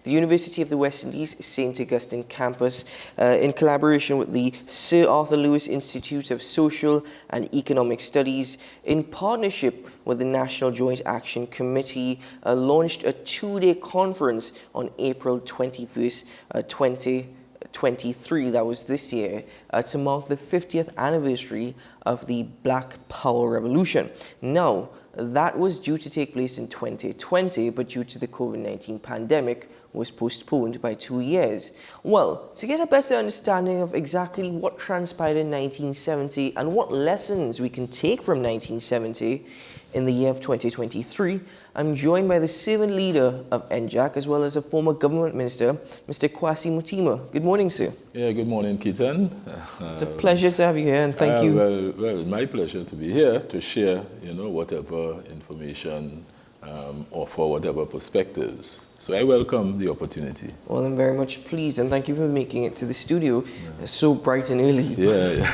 the University of the West Indies St. Augustine campus, in collaboration with the Sir Arthur Lewis Institute of Social and Economic Studies, in partnership with the National Joint Action Committee, launched a two-day conference on April 21st, 2023, that was this year, to mark the 50th anniversary of the Black Power Revolution. Now, that was due to take place in 2020, but due to the COVID-19 pandemic, was postponed by 2 years. Well, to get a better understanding of exactly what transpired in 1970 and what lessons we can take from 1970 in the year of 2023, I'm joined by the servant leader of NJAC, as well as a former government minister, Mr. Kwasi Mutema. Good morning, sir. Yeah, good morning, Keaton. It's a pleasure to have you here, and thank you. Well, it's my pleasure to be here to share, whatever information or for whatever perspectives. So I welcome the opportunity. Well, I'm very much pleased, and thank you for making it to the studio so bright and early. Yeah.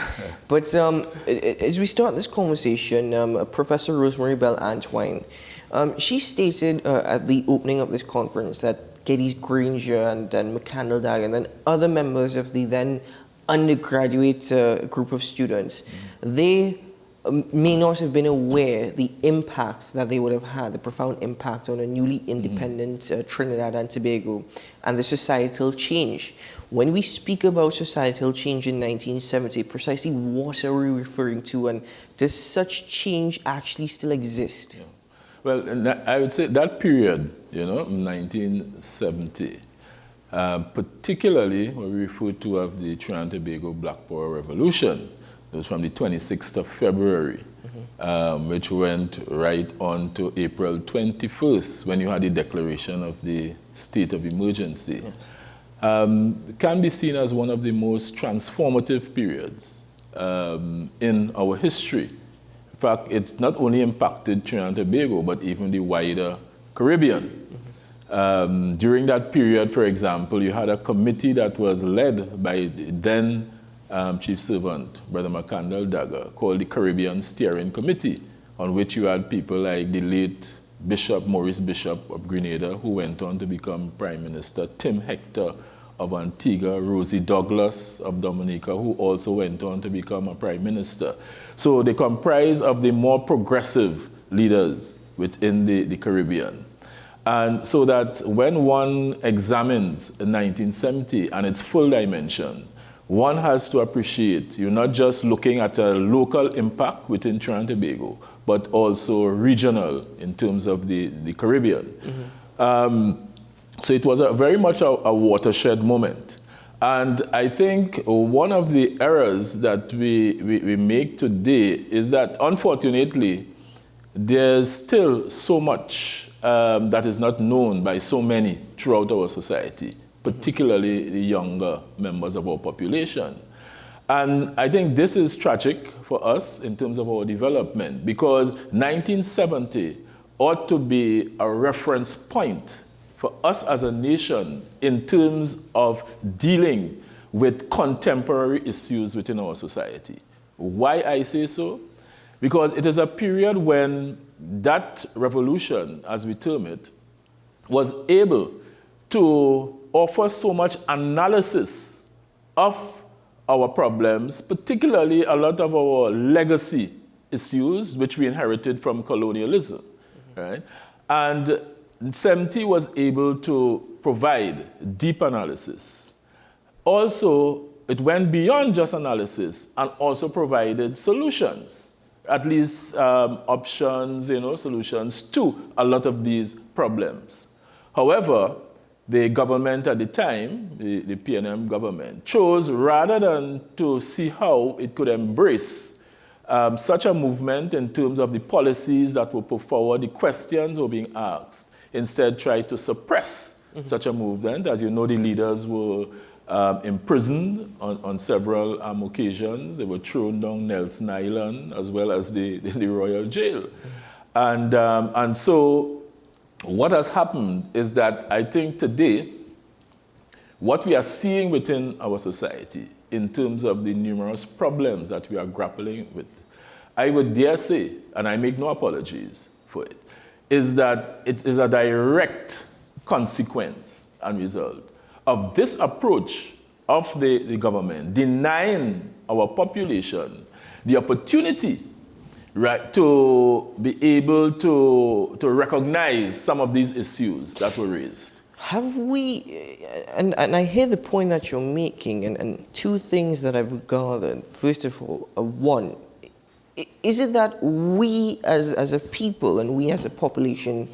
But as we start this conversation, Professor Rosemary Bell Antwine, she stated at the opening of this conference that Geddes Granger and McCandlesdag and then other members of the then undergraduate group of students, they may not have been aware the impact that they would have had, the profound impact on a newly independent Trinidad and Tobago, and the societal change. When we speak about societal change in 1970, precisely what are we referring to, and does such change actually still exist? Yeah. Well, I would say that period, 1970, particularly what we refer to as the Trinidad and Tobago Black Power Revolution, it was from the 26th of February, which went right on to April 21st, when you had the declaration of the state of emergency. Yes. Can be seen as one of the most transformative periods in our history. In fact, it's not only impacted Trinidad and Tobago, but even the wider Caribbean. During that period, for example, you had a committee that was led by the then Chief Servant, Brother McCandlesdag, called the Caribbean Steering Committee, on which you had people like the late Bishop Maurice Bishop of Grenada, who went on to become Prime Minister, Tim Hector of Antigua, Rosie Douglas of Dominica, who also went on to become a Prime Minister. So they comprise of the more progressive leaders within the Caribbean. And so that when one examines 1970 and its full dimension, one has to appreciate you're not just looking at a local impact within Trinidad and Tobago, but also regional in terms of the Caribbean. So it was very much a watershed moment. And I think one of the errors that we make today is that, unfortunately, there's still so much that is not known by so many throughout our society, particularly the younger members of our population. And I think this is tragic for us in terms of our development, because 1970 ought to be a reference point for us as a nation in terms of dealing with contemporary issues within our society. Why I say so? Because it is a period when that revolution, as we term it, was able to offer so much analysis of our problems, particularly a lot of our legacy issues, which we inherited from colonialism, right? And 70 was able to provide deep analysis. Also, it went beyond just analysis and also provided solutions, at least options, solutions to a lot of these problems. However, the government at the time, the PNM government, chose, rather than to see how it could embrace such a movement in terms of the policies that were put forward, the questions were being asked, instead tried to suppress such a movement. As you know, the leaders were imprisoned on several occasions. They were thrown down Nelson Island, as well as the Royal Jail. And so what has happened is that I think today, what we are seeing within our society in terms of the numerous problems that we are grappling with, I would dare say, and I make no apologies for it, is that it is a direct consequence unresolved. Of this approach of the government denying our population the opportunity, right, to be able to recognize some of these issues that were raised. Have we, and I hear the point that you're making, and two things that I've gathered. First of all, one, is it that we as a people and we as a population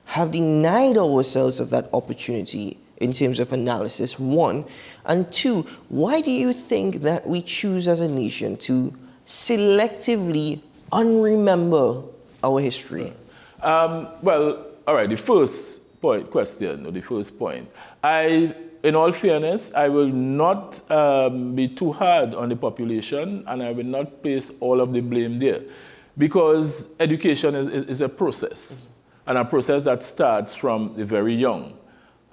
have denied ourselves of that opportunity in terms of analysis, one? And two, why do you think that we choose as a nation to selectively unremember our history? Well, all right, the first question, or the first point. In all fairness, I will not be too hard on the population, and I will not place all of the blame there, because education is a process, and a process that starts from the very young.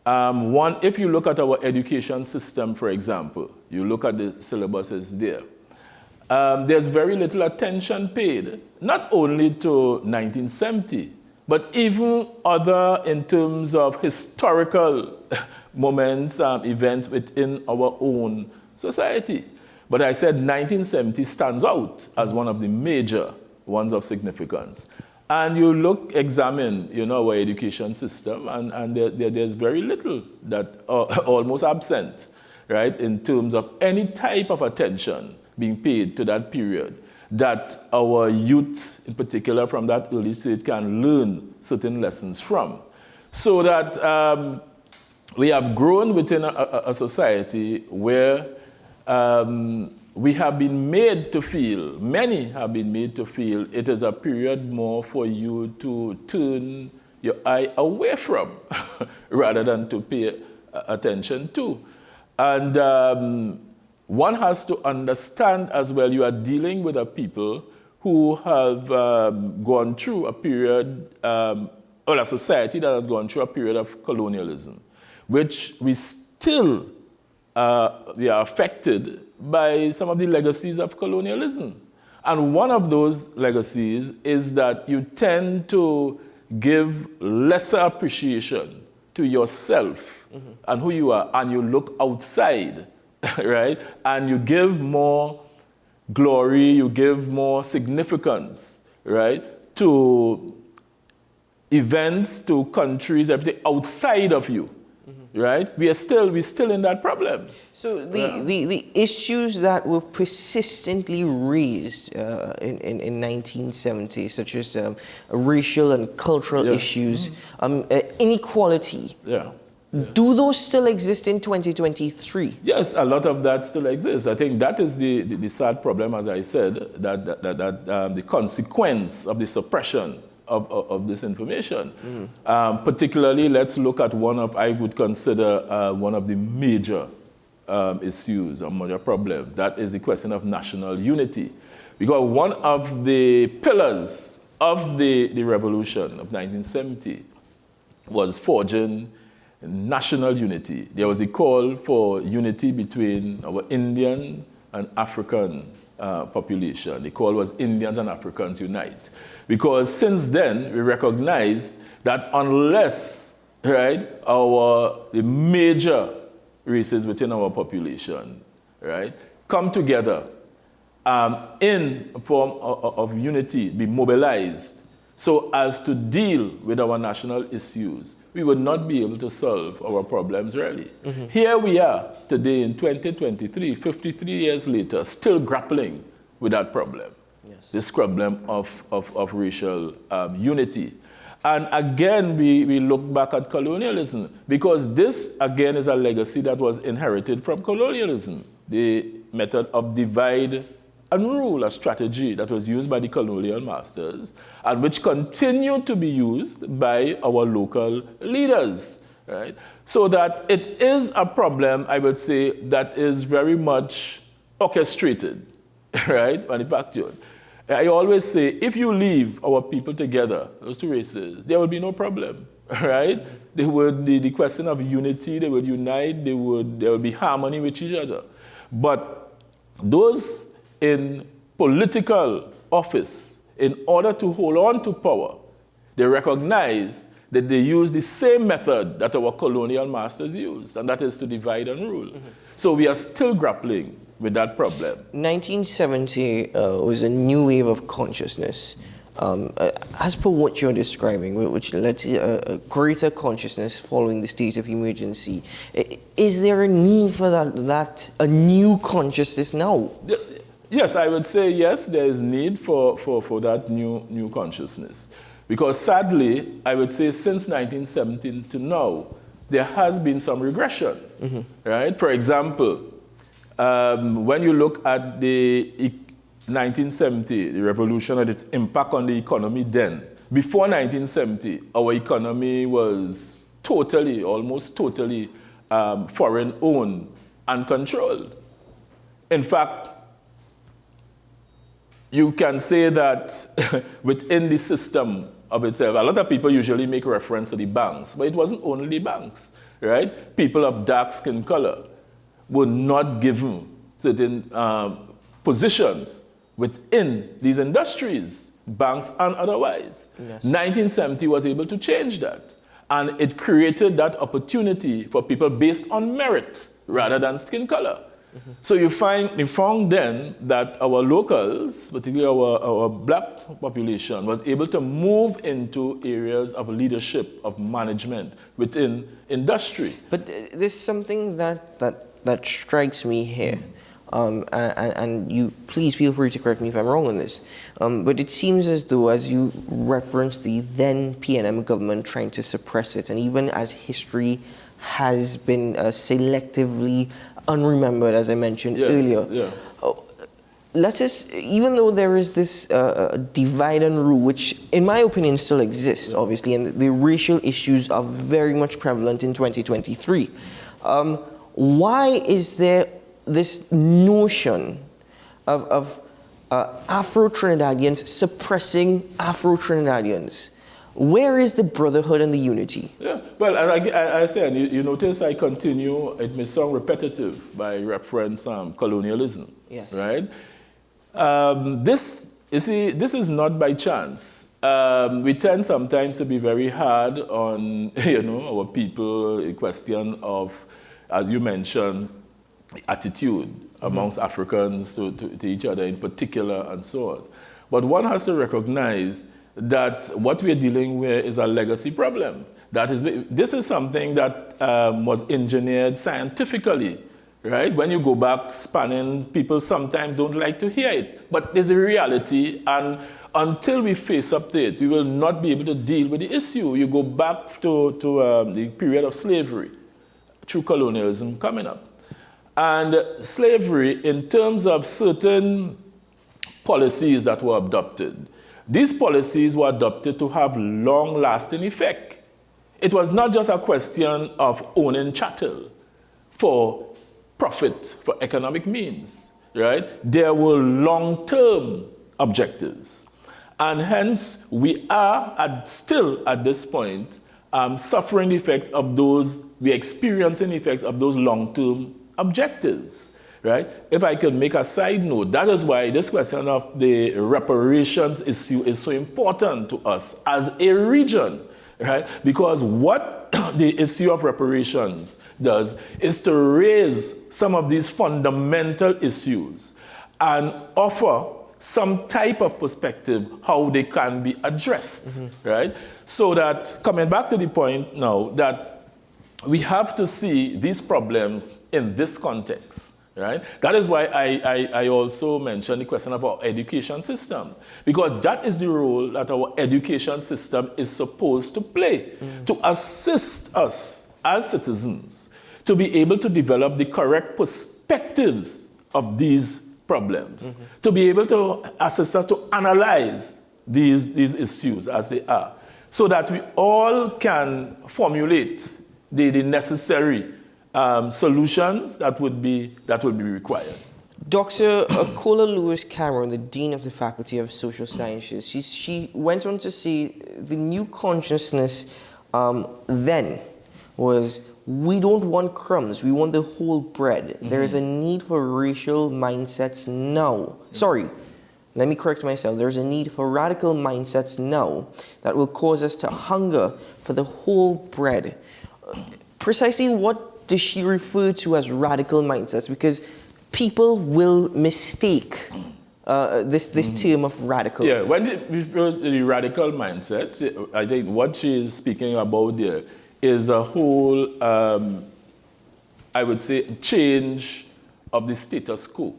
If you look at our education system, for example, you look at the syllabuses there, there's very little attention paid, not only to 1970, but even other in terms of historical moments, events within our own society. But I said 1970 stands out as one of the major ones of significance. And you examine, our education system, and there's very little that almost absent, right, in terms of any type of attention being paid to that period, that our youth, in particular from that early stage, can learn certain lessons from. So that we have grown within a society where we have been made to feel, many have been made to feel, it is a period more for you to turn your eye away from rather than to pay attention to. And one has to understand as well, you are dealing with a people who have gone through a period, or a society that has gone through a period of colonialism, which we still we are affected by some of the legacies of colonialism. And one of those legacies is that you tend to give lesser appreciation to yourself and who you are, and you look outside. Right? And you give more glory, you give more significance, right, to events, to countries, everything outside of you, right? We're still in that problem. So the issues that were persistently raised in 1970, such as racial and cultural issues, inequality, do those still exist in 2023? Yes, a lot of that still exists. I think that is the sad problem, as I said, that the consequence of the suppression of this information. Particularly, let's look at I would consider one of the major issues or major problems. That is the question of national unity. Because one of the pillars of the revolution of 1970 was forging national unity. There was a call for unity between our Indian and African population. The call was Indians and Africans unite. Because since then, we recognized that unless, right, the major races within our population, right, come together in a form of unity, be mobilized, so as to deal with our national issues, we would not be able to solve our problems really. Here we are today in 2023, 53 years later, still grappling with that problem. Yes. This problem of racial unity. And again, we look back at colonialism, because this again is a legacy that was inherited from colonialism. The method of divide and rule, a strategy that was used by the colonial masters and which continued to be used by our local leaders, right? So that it is a problem, I would say, that is very much orchestrated, right, manufactured. I always say, if you leave our people together, those two races, there will be no problem, right? They would, the question of unity, they would unite, there would be harmony with each other. But those in political office, in order to hold on to power, they recognize that they use the same method that our colonial masters used, and that is to divide and rule. So we are still grappling with that problem. 1970 was a new wave of consciousness. As per what you're describing, which led to a greater consciousness following the state of emergency, is there a need for a new consciousness now? Yes, I would say yes, there is need for that new consciousness. Because sadly, I would say since 1917 to now, there has been some regression, right? For example, when you look at the 1970, the revolution and its impact on the economy then, before 1970, our economy was almost totally foreign-owned and controlled. In fact, you can say that within the system of itself, a lot of people usually make reference to the banks, but it wasn't only the banks, right? People of dark skin color were not given certain positions within these industries, banks and otherwise. Yes. 1970 was able to change that, and it created that opportunity for people based on merit rather than skin color. So you found then that our locals, particularly our black population, was able to move into areas of leadership, of management within industry. But there's something that strikes me here, and you please feel free to correct me if I'm wrong on this. But it seems as though, as you referenced the then PNM government trying to suppress it, and even as history has been selectively unremembered, as I mentioned earlier. Yeah. Let us, even though there is this divide and rule, which in my opinion still exists, obviously, and the racial issues are very much prevalent in 2023, why is there this notion of Afro-Trinidadians suppressing Afro-Trinidadians? Where is the brotherhood and the unity? Yeah, well, I said, you notice I continue, it may sound repetitive by reference colonialism, yes, right? This is not by chance. We tend sometimes to be very hard on, our people, a question of, as you mentioned, attitude amongst Africans to each other in particular and so on. But one has to recognize that what we're dealing with is a legacy problem. This is something that was engineered scientifically, right? When you go back spanning, people sometimes don't like to hear it, but there's a reality, and until we face up to it, we will not be able to deal with the issue. You go back to the period of slavery, through colonialism coming up. And slavery, in terms of certain policies that were adopted, these policies were adopted to have long-lasting effect. It was not just a question of owning chattel for profit, for economic means, right? There were long-term objectives. And hence, we are still at this point suffering the effects of we're experiencing the effects of those long-term objectives. Right? If I could make a side note, that is why this question of the reparations issue is so important to us as a region, right? Because what the issue of reparations does is to raise some of these fundamental issues and offer some type of perspective how they can be addressed, right? So that, coming back to the point now, that we have to see these problems in this context. Right? That is why I also mentioned the question of our education system, because that is the role that our education system is supposed to play, to assist us as citizens to be able to develop the correct perspectives of these problems, to be able to assist us to analyze these issues as they are, so that we all can formulate the necessary solutions that would be required. Dr. Akola Lewis Cameron, the Dean of the Faculty of Social Sciences, she went on to say the new consciousness then was, we don't want crumbs, we want the whole bread. There is a need for racial mindsets now. Sorry, let me correct myself, there's a need for radical mindsets now that will cause us to hunger for the whole bread. Precisely what does she refer to as radical mindsets? Because people will mistake this term of radical. Yeah, when it refers to the radical mindset, I think what she is speaking about there is a whole, I would say, change of the status quo.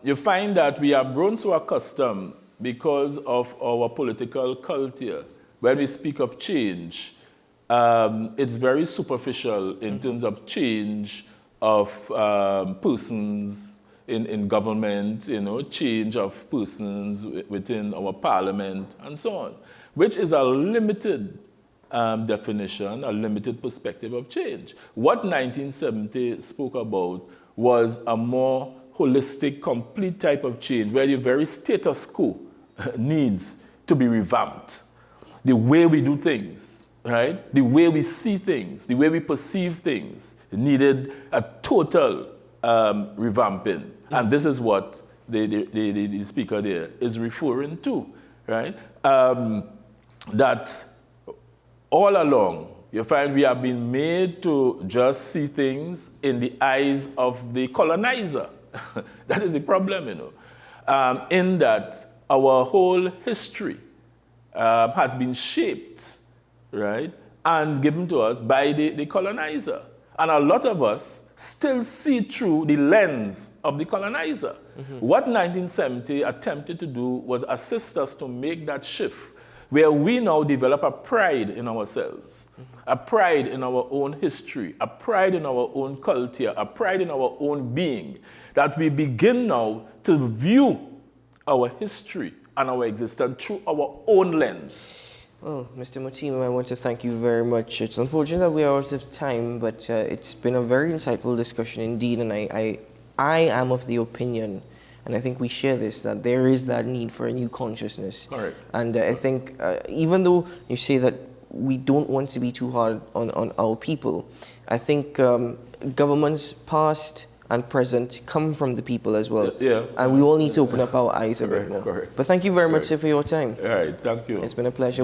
You find that we have grown so accustomed because of our political culture. When we speak of change, it's very superficial in terms of change of persons in government, change of persons within our parliament, and so on, which is a limited definition, a limited perspective of change. What 1970 spoke about was a more holistic, complete type of change where the very status quo needs to be revamped. The way we do things, right? The way we see things, the way we perceive things needed a total revamping. And this is what the speaker there is referring to, right? That all along, you find we have been made to just see things in the eyes of the colonizer. That is the problem, in that our whole history has been shaped, right, and given to us by the colonizer. And a lot of us still see through the lens of the colonizer. What 1970 attempted to do was assist us to make that shift, where we now develop a pride in ourselves, a pride in our own history, a pride in our own culture, a pride in our own being, that we begin now to view our history and our existence through our own lens. Well, Mr. Mutema, I want to thank you very much. It's unfortunate that we are out of time, but it's been a very insightful discussion indeed, and I am of the opinion, and I think we share this, that there is that need for a new consciousness. Correct. And I think even though you say that we don't want to be too hard on our people, I think governments past and present come from the people as well. Yeah. And we all need to open up our eyes a bit more. Correct. But thank you very much, sir, for your time. All right, thank you. It's been a pleasure.